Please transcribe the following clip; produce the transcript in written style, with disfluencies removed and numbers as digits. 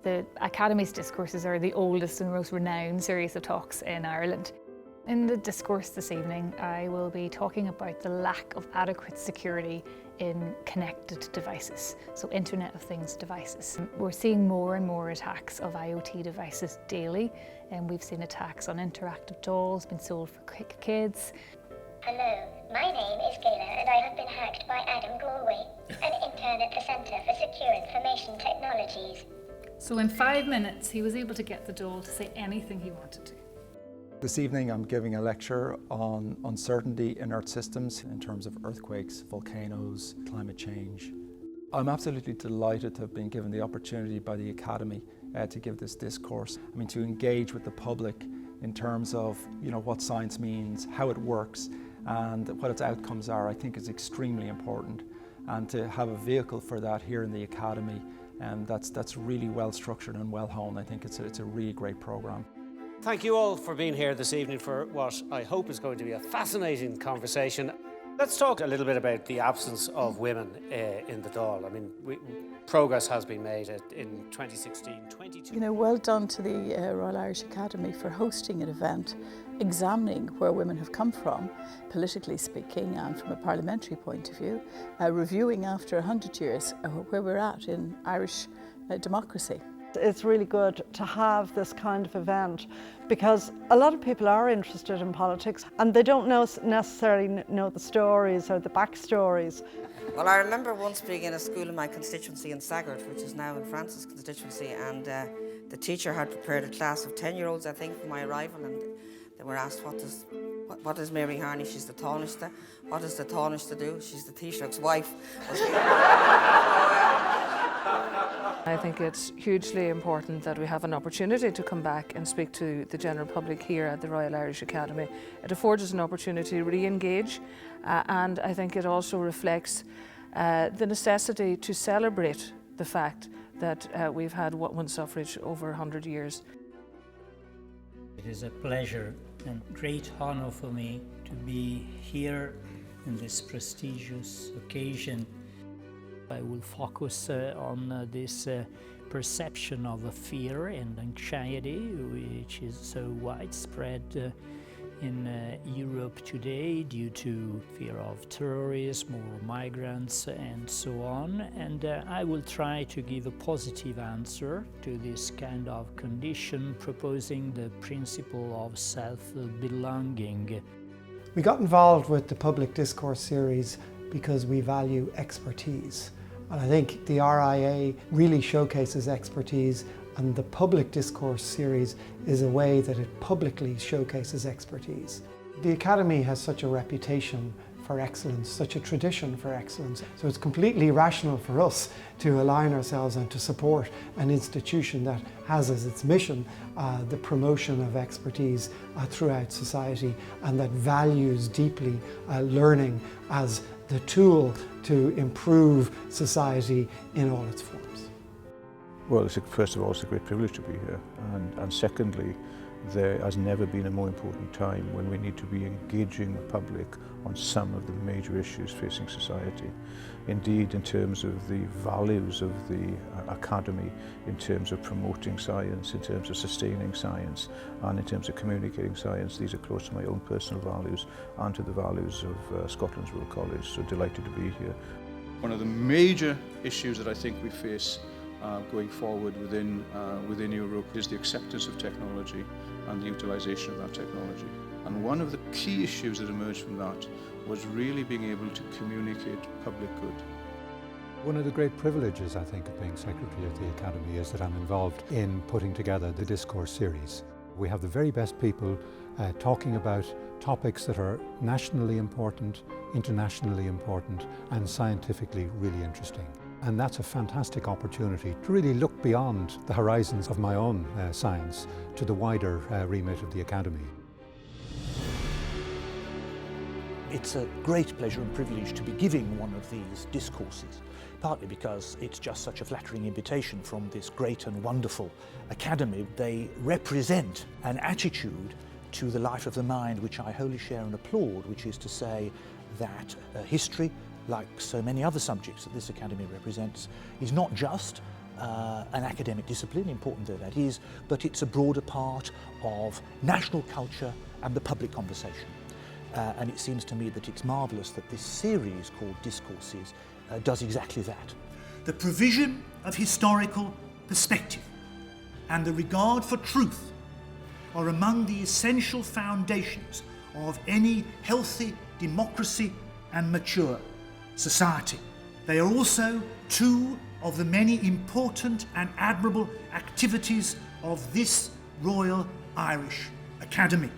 The Academy's Discourses are the oldest and most renowned series of talks in Ireland. In the discourse this evening, I will be talking about the lack of adequate security in connected devices, so Internet of Things devices. We're seeing more and more attacks of IoT devices daily, and we've seen attacks on interactive dolls being sold for kids. Hello, my name is Gayla and I have been hacked by Adam Galway, an intern at the Centre for Secure Information Technologies. So in 5 minutes, he was able to get the doll to say anything he wanted to. This evening I'm giving a lecture on uncertainty in Earth systems in terms of earthquakes, volcanoes, climate change. I'm absolutely delighted to have been given the opportunity by the Academy to give this discourse. I mean, to engage with the public in terms of what science means, how it works, and what its outcomes are, I think is extremely important. And to have a vehicle for that here in the Academy, that's really well structured and well honed. I think it's a really great programme. Thank you all for being here this evening for what I hope is going to be a fascinating conversation. Let's talk a little bit about the absence of women in the Dáil. I mean, progress has been made in 2016, 22. Well done to the Royal Irish Academy for hosting an event examining where women have come from, politically speaking, and from a parliamentary point of view, reviewing after 100 years where we're at in Irish democracy. It's really good to have this kind of event because a lot of people are interested in politics and they don't necessarily know the stories or the backstories. Well, I remember once being in a school in my constituency in Sagart, which is now in Francis' constituency, and the teacher had prepared a class of 10-year-olds, I think, for my arrival, and they were asked, what is Mary Harney? She's the Tánaiste. What does the Tánaiste do? She's the Taoiseach's wife. I think it's hugely important that we have an opportunity to come back and speak to the general public here at the Royal Irish Academy. It affords us an opportunity to re-engage, and I think it also reflects the necessity to celebrate the fact that we've had women's suffrage over 100 years. It is a pleasure and great honor for me to be here in this prestigious occasion. I will focus on this perception of fear and anxiety, which is so widespread in Europe today due to fear of terrorism or migrants and so on. And I will try to give a positive answer to this kind of condition, proposing the principle of self-belonging. We got involved with the Public Discourse series because we value expertise. And I think the RIA really showcases expertise, and the Public Discourse series is a way that it publicly showcases expertise. The Academy has such a reputation for excellence, such a tradition for excellence, so it's completely rational for us to align ourselves and to support an institution that has as its mission the promotion of expertise throughout society, and that values deeply learning as the tool to improve society in all its forms. Well, first of all, it's a great privilege to be here, and secondly, there has never been a more important time when we need to be engaging the public on some of the major issues facing society. Indeed, in terms of the values of the Academy, in terms of promoting science, in terms of sustaining science, and in terms of communicating science, these are close to my own personal values and to the values of Scotland's Royal College, so delighted to be here. One of the major issues that I think we face going forward within Europe is the acceptance of technology and the utilisation of that technology. And one of the key issues that emerged from that was really being able to communicate public good. One of the great privileges, I think, of being Secretary of the Academy is that I'm involved in putting together the Discourse series. We have the very best people talking about topics that are nationally important, internationally important, and scientifically really interesting. And that's a fantastic opportunity to really look beyond the horizons of my own science to the wider remit of the Academy. It's a great pleasure and privilege to be giving one of these discourses, partly because it's just such a flattering invitation from this great and wonderful Academy. They represent an attitude to the life of the mind which I wholly share and applaud, which is to say that history, like so many other subjects that this Academy represents, is not just an academic discipline, important though that is, but it's a broader part of national culture and the public conversation. And it seems to me that it's marvellous that this series called Discourses does exactly that. The provision of historical perspective and the regard for truth are among the essential foundations of any healthy democracy and mature society. They are also two of the many important and admirable activities of this Royal Irish Academy.